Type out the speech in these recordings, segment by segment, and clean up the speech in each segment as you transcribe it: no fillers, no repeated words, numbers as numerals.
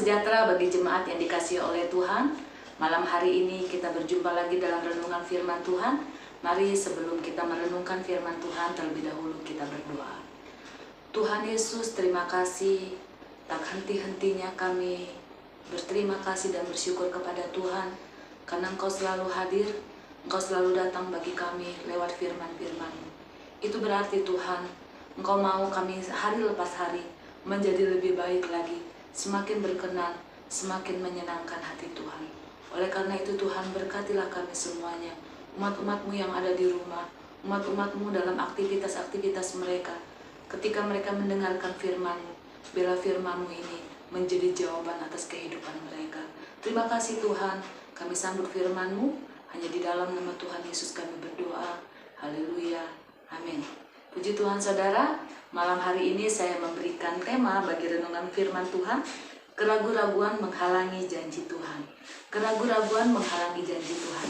sejahtera bagi jemaat yang dikasihi oleh Tuhan. Malam hari ini kita berjumpa lagi dalam renungan firman Tuhan. Mari sebelum kita merenungkan firman Tuhan, terlebih dahulu kita berdoa. Tuhan Yesus, terima kasih. Tak henti-hentinya kami berterima kasih dan bersyukur kepada Tuhan, karena Engkau selalu hadir, Engkau selalu datang bagi kami lewat firman-firman-Mu. Itu berarti Tuhan, Engkau mau kami hari lepas hari menjadi lebih baik lagi, semakin berkenan, semakin menyenangkan hati Tuhan. Oleh karena itu Tuhan, berkatilah kami semuanya, umat-umat-Mu yang ada di rumah, umat-umat-Mu dalam aktivitas-aktivitas mereka. Ketika mereka mendengarkan firman-Mu, biarlah firman-Mu ini menjadi jawaban atas kehidupan mereka. Terima kasih Tuhan, kami sambut firman-Mu, hanya di dalam nama Tuhan Yesus kami berdoa. Haleluya, amin. Puji Tuhan saudara, malam hari ini saya memberikan tema bagi renungan firman Tuhan, keraguan-raguan menghalangi janji Tuhan. Keraguan-raguan menghalangi janji Tuhan.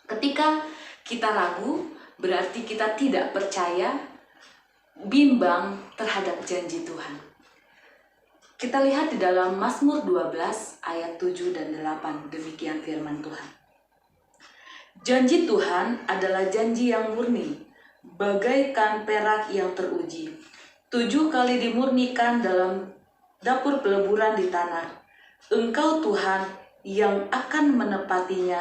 Ketika kita ragu, berarti kita tidak percaya, bimbang terhadap janji Tuhan. Kita lihat di dalam Mazmur 12 ayat 7 dan 8, demikian firman Tuhan. Janji Tuhan adalah janji yang murni, bagaikan perak yang teruji. 7 kali dimurnikan dalam dapur peleburan di tanah. Engkau Tuhan yang akan menepatinya.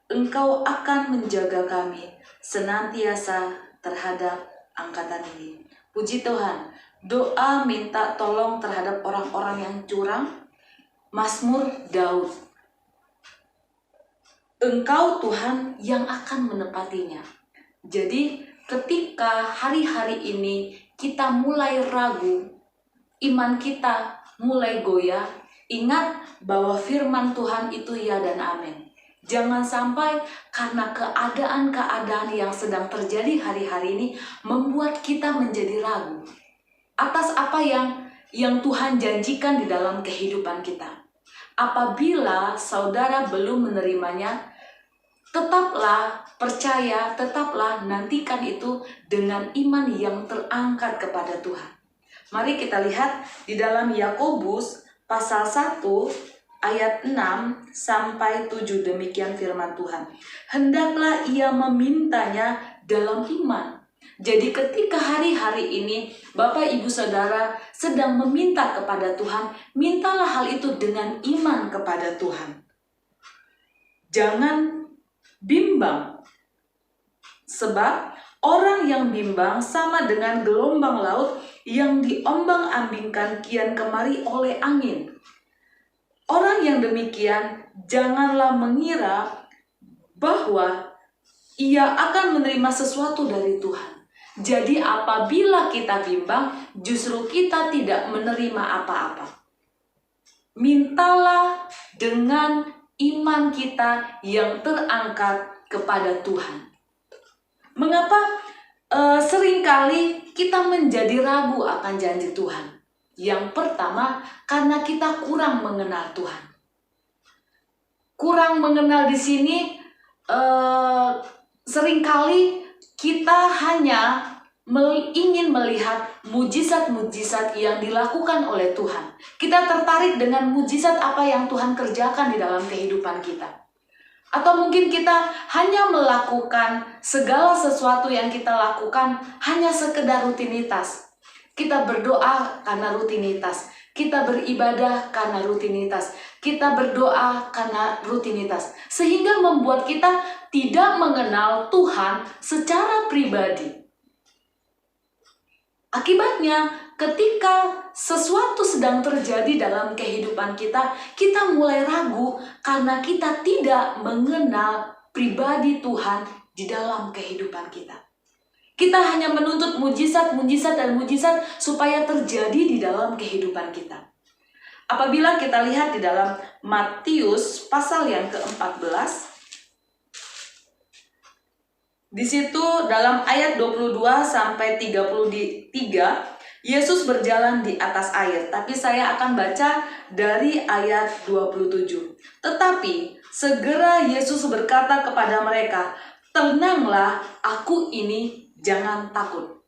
Engkau akan menjaga kami senantiasa terhadap angkatan ini. Puji Tuhan, doa minta tolong terhadap orang-orang yang curang. Mazmur Daud. Engkau Tuhan yang akan menepatinya. Jadi ketika hari-hari ini kita mulai ragu, iman kita mulai goyah, ingat bahwa firman Tuhan itu ya dan amin. Jangan sampai karena keadaan-keadaan yang sedang terjadi hari-hari ini membuat kita menjadi ragu atas apa yang Tuhan janjikan di dalam kehidupan kita. Apabila saudara belum menerimanya, tetaplah percaya, tetaplah nantikan itu dengan iman yang terangkat kepada Tuhan. Mari kita lihat di dalam Yakobus pasal 1 ayat 6 sampai 7, demikian firman Tuhan. Hendaklah ia memintanya dalam iman. Jadi ketika hari-hari ini Bapak Ibu Saudara sedang meminta kepada Tuhan, mintalah hal itu dengan iman kepada Tuhan. Jangan bimbang, sebab orang yang bimbang sama dengan gelombang laut yang diombang-ambingkan kian kemari oleh angin. Orang yang demikian janganlah mengira bahwa ia akan menerima sesuatu dari Tuhan. Jadi apabila kita bimbang, justru kita tidak menerima apa-apa. Mintalah dengan iman kita yang terangkat kepada Tuhan. Mengapa seringkali kita menjadi ragu akan janji Tuhan? Yang pertama, karena kita kurang mengenal Tuhan. Kurang mengenal di sini seringkali kita hanya ingin melihat mujizat-mujizat yang dilakukan oleh Tuhan. Kita tertarik dengan mujizat apa yang Tuhan kerjakan di dalam kehidupan kita. Atau mungkin kita hanya melakukan segala sesuatu yang kita lakukan hanya sekedar rutinitas. Kita berdoa karena rutinitas. Kita beribadah karena rutinitas. Kita berdoa karena rutinitas. Sehingga membuat kita tidak mengenal Tuhan secara pribadi. Akibatnya, ketika sesuatu sedang terjadi dalam kehidupan kita, kita mulai ragu karena kita tidak mengenal pribadi Tuhan di dalam kehidupan kita. Kita hanya menuntut mujizat, mujizat, dan mujizat supaya terjadi di dalam kehidupan kita. Apabila kita lihat di dalam Matius pasal yang ke-14, di situ dalam ayat 22 sampai 33, Yesus berjalan di atas air. Tapi saya akan baca dari ayat 27. Tetapi segera Yesus berkata kepada mereka, "Tenanglah, aku ini, jangan takut."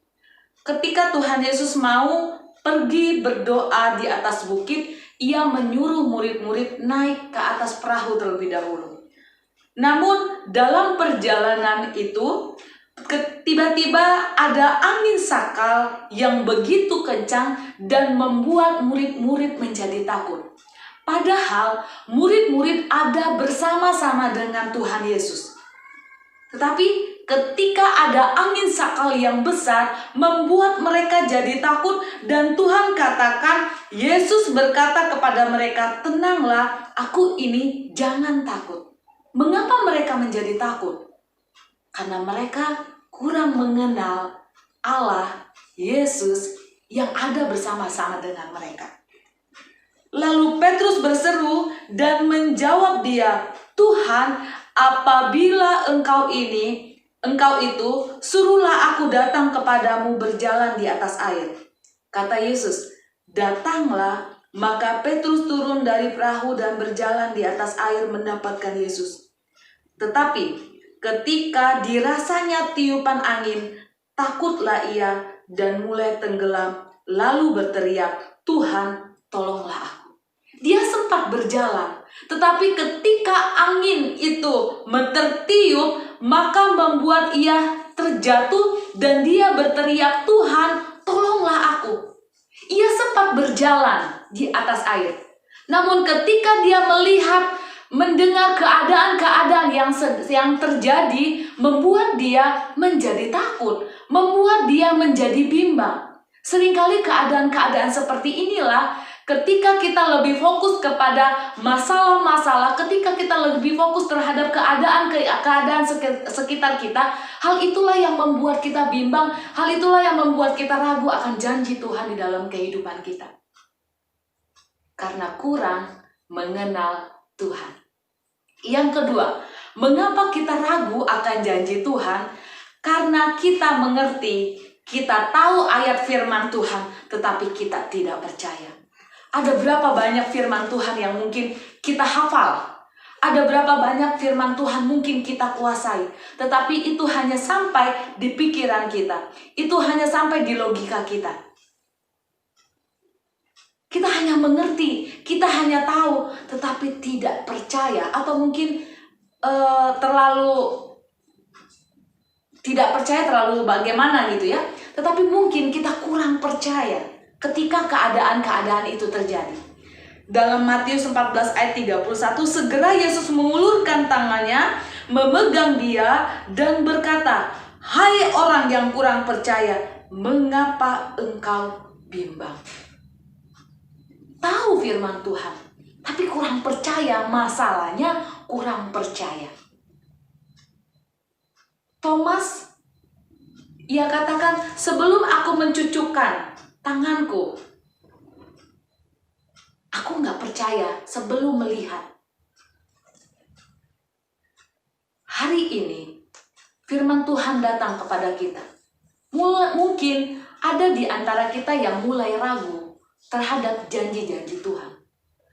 Ketika Tuhan Yesus mau pergi berdoa di atas bukit, ia menyuruh murid-murid naik ke atas perahu terlebih dahulu. Namun dalam perjalanan itu, tiba-tiba ada angin sakal yang begitu kencang dan membuat murid-murid menjadi takut. Padahal murid-murid ada bersama-sama dengan Tuhan Yesus. Tetapi ketika ada angin sakal yang besar membuat mereka jadi takut, dan Tuhan katakan, Yesus berkata kepada mereka, "Tenanglah, aku ini, jangan takut." Mengapa mereka menjadi takut? Karena mereka kurang mengenal Allah, Yesus yang ada bersama-sama dengan mereka. Lalu Petrus berseru dan menjawab dia, "Tuhan, apabila engkau itu, suruhlah aku datang kepadamu berjalan di atas air." Kata Yesus, "Datanglah." Maka Petrus turun dari perahu dan berjalan di atas air mendapatkan Yesus. Tetapi ketika dirasanya tiupan angin, takutlah ia dan mulai tenggelam, lalu berteriak, "Tuhan, tolonglah aku." Dia sempat berjalan, tetapi ketika angin itu tertiup, maka membuat ia terjatuh dan dia berteriak, "Tuhan, tolonglah aku." Ia sempat berjalan di atas air. Namun ketika dia mendengar keadaan-keadaan yang terjadi, membuat dia menjadi takut, membuat dia menjadi bimbang. Seringkali keadaan-keadaan seperti inilah, ketika kita lebih fokus kepada masalah-masalah, ketika kita lebih fokus terhadap keadaan sekitar kita, hal itulah yang membuat kita bimbang, hal itulah yang membuat kita ragu akan janji Tuhan di dalam kehidupan kita. Karena kurang mengenal Tuhan. Yang kedua, mengapa kita ragu akan janji Tuhan? Karena kita mengerti, kita tahu ayat firman Tuhan, tetapi kita tidak percaya. Ada berapa banyak firman Tuhan yang mungkin kita hafal? Ada berapa banyak firman Tuhan mungkin kita kuasai, tetapi itu hanya sampai di pikiran kita. Itu hanya sampai di logika kita. Kita hanya mengerti, kita hanya tahu, tetapi tidak percaya. Atau mungkin terlalu tidak percaya, terlalu bagaimana gitu ya. Tetapi mungkin kita kurang percaya ketika keadaan-keadaan itu terjadi. Dalam Matius 14 ayat 31, segera Yesus mengulurkan tangannya, memegang dia dan berkata, "Hai orang yang kurang percaya, mengapa engkau bimbang?" Tahu firman Tuhan, tapi kurang percaya. Masalahnya kurang percaya. Thomas, ia katakan, "Sebelum aku mencucukkan tanganku, aku nggak percaya sebelum melihat." Hari ini, firman Tuhan datang kepada kita. Mungkin ada di antara kita yang mulai ragu terhadap janji-janji Tuhan.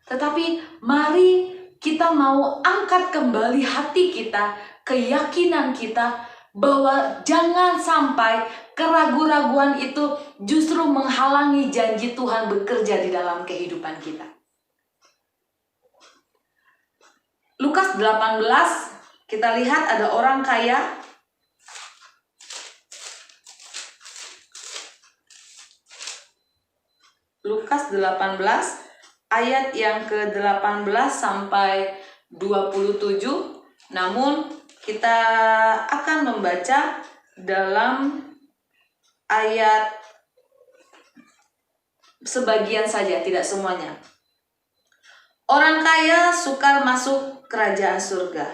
Tetapi mari kita mau angkat kembali hati kita, keyakinan kita, bahwa jangan sampai keraguan-raguan itu justru menghalangi janji Tuhan bekerja di dalam kehidupan kita. Lukas 18, kita lihat ada orang kaya. Lukas 18 ayat yang ke-18 sampai 27. Namun kita akan membaca dalam ayat sebagian saja, tidak semuanya. Orang kaya sukar masuk kerajaan surga.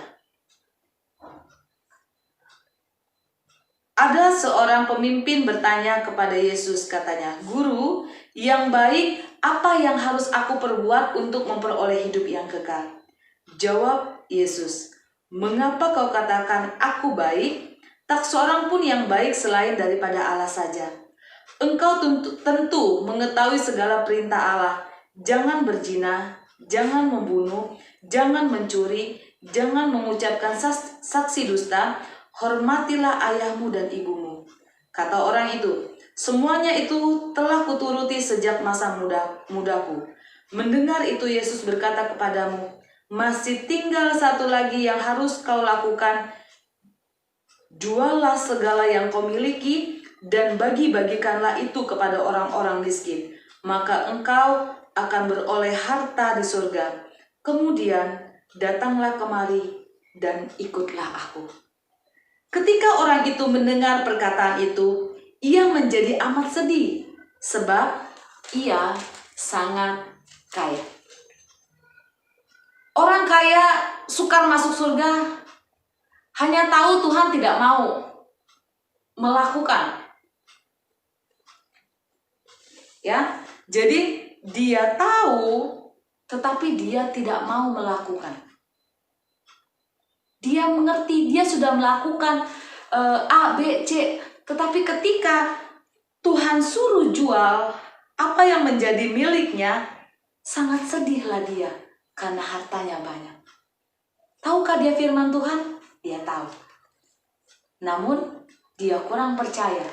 Ada seorang pemimpin bertanya kepada Yesus, katanya, "Guru yang baik, apa yang harus aku perbuat untuk memperoleh hidup yang kekal?" Jawab Yesus, "Mengapa kau katakan aku baik? Tak seorang pun yang baik selain daripada Allah saja. Engkau tentu mengetahui segala perintah Allah. Jangan berzina, jangan membunuh, jangan mencuri, jangan mengucapkan saksi dusta, hormatilah ayahmu dan ibumu." Kata orang itu, "Semuanya itu telah kuturuti sejak masa mudaku." Mendengar itu Yesus berkata kepadamu, masih tinggal satu lagi yang harus kau lakukan. Juallah segala yang kau miliki dan bagi-bagikanlah itu kepada orang-orang miskin. Maka engkau akan beroleh harta di surga. Kemudian datanglah kemari dan ikutlah aku. Ketika orang itu mendengar perkataan itu, ia menjadi amat sedih, sebab ia sangat kaya. Orang kaya sukar masuk surga, hanya tahu Tuhan tidak mau melakukan. Ya, jadi dia tahu, tetapi dia tidak mau melakukan. Dia mengerti, dia sudah melakukan A, B, C, tetapi ketika Tuhan suruh jual apa yang menjadi miliknya, sangat sedihlah dia karena hartanya banyak. Tahukah dia firman Tuhan? Dia tahu. Namun dia kurang percaya.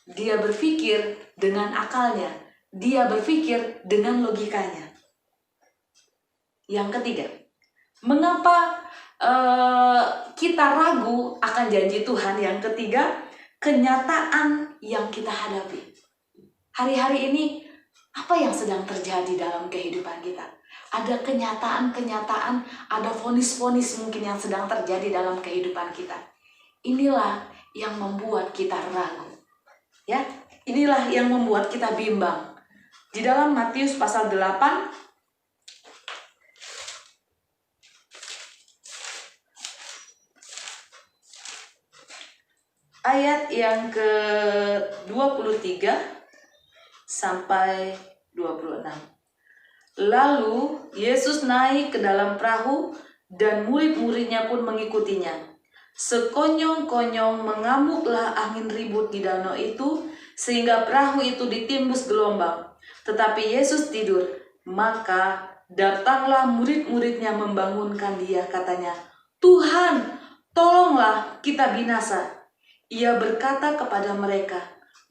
Dia berpikir dengan akalnya. Dia berpikir dengan logikanya. Yang ketiga, mengapa kita ragu akan janji Tuhan? Yang ketiga, kenyataan yang kita hadapi. Hari-hari ini, apa yang sedang terjadi dalam kehidupan kita? Ada kenyataan-kenyataan, ada vonis-vonis mungkin yang sedang terjadi dalam kehidupan kita. Inilah yang membuat kita ragu. Ya, inilah yang membuat kita bimbang. Di dalam Matius pasal 8 ayat yang ke-23 sampai 26. Lalu Yesus naik ke dalam perahu dan murid-muridnya pun mengikutinya. Sekonyong-konyong mengamuklah angin ribut di danau itu sehingga perahu itu ditimbus gelombang. Tetapi Yesus tidur. Maka datanglah murid-muridnya membangunkan dia, katanya, Tuhan, tolonglah, kita binasa. Ia berkata kepada mereka,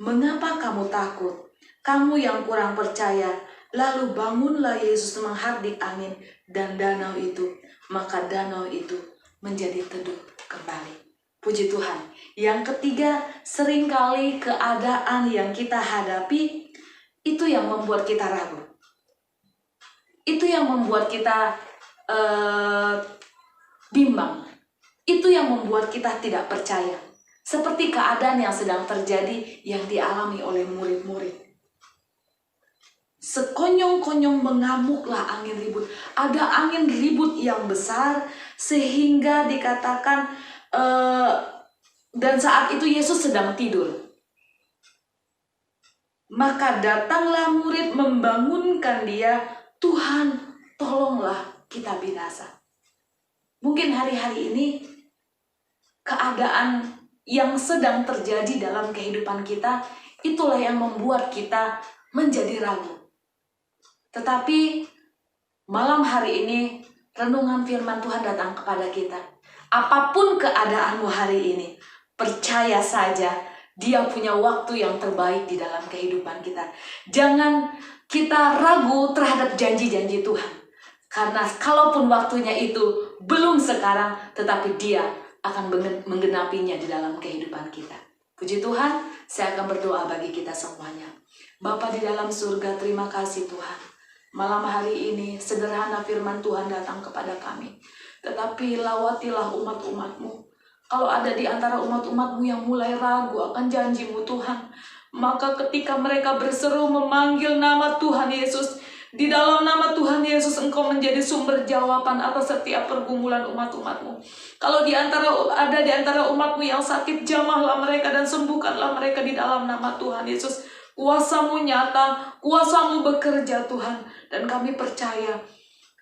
mengapa kamu takut? Kamu yang kurang percaya. Lalu bangunlah Yesus menghardik angin dan danau itu. Maka danau itu menjadi teduh kembali. Puji Tuhan. Yang ketiga, seringkali keadaan yang kita hadapi itu yang membuat kita ragu. Itu yang membuat kita bimbang. Itu yang membuat kita tidak percaya. Seperti keadaan yang sedang terjadi yang dialami oleh murid-murid. Sekonyong-konyong mengamuklah angin ribut. Ada angin ribut yang besar sehingga dikatakan dan saat itu Yesus sedang tidur. Maka datanglah murid membangunkan dia, Tuhan, tolonglah, kita binasa. Mungkin hari-hari ini keadaan yang sedang terjadi dalam kehidupan kita, itulah yang membuat kita menjadi ragu. Tetapi malam hari ini renungan firman Tuhan datang kepada kita. Apapun keadaanmu hari ini, percaya saja Dia punya waktu yang terbaik di dalam kehidupan kita. Jangan kita ragu terhadap janji-janji Tuhan. Karena kalaupun waktunya itu belum sekarang, tetapi Dia akan menggenapinya di dalam kehidupan kita. Puji Tuhan, saya akan berdoa bagi kita semuanya. Bapa di dalam surga, terima kasih Tuhan. Malam hari ini sederhana firman Tuhan datang kepada kami. Tetapi lawatilah umat-umat-Mu. Kalau ada di antara umat-umat-Mu yang mulai ragu akan janji-Mu Tuhan, maka ketika mereka berseru memanggil nama Tuhan Yesus, di dalam nama Tuhan Yesus Engkau menjadi sumber jawaban atas setiap pergumulan umat-umat-Mu. Kalau ada di antara umat-Mu yang sakit, jamahlah mereka dan sembuhkanlah mereka di dalam nama Tuhan Yesus. Kuasa-Mu nyata, Kuasa-Mu bekerja Tuhan, dan kami percaya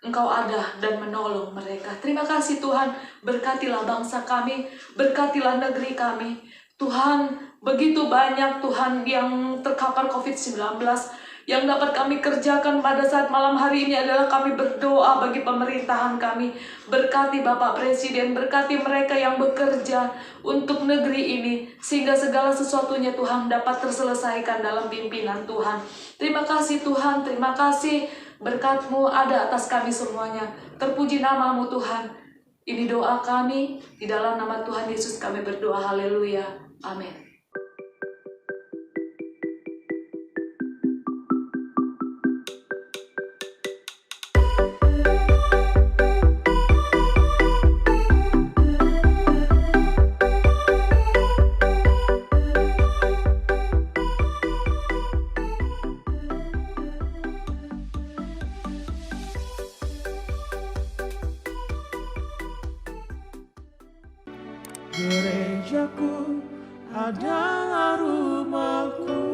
Engkau ada dan menolong mereka. Terima kasih Tuhan, berkatilah bangsa kami, berkatilah negeri kami. Tuhan, begitu banyak Tuhan yang terkapar COVID-19, yang dapat kami kerjakan pada saat malam hari ini adalah kami berdoa bagi pemerintahan kami. Berkati Bapak Presiden, berkati mereka yang bekerja untuk negeri ini, sehingga segala sesuatunya Tuhan dapat terselesaikan dalam pimpinan Tuhan. Terima kasih Tuhan, terima kasih Berkat-Mu ada atas kami semuanya. Terpuji nama-Mu Tuhan. Ini doa kami, di dalam nama Tuhan Yesus kami berdoa, haleluya, amin. Gerejaku adalah rumahku,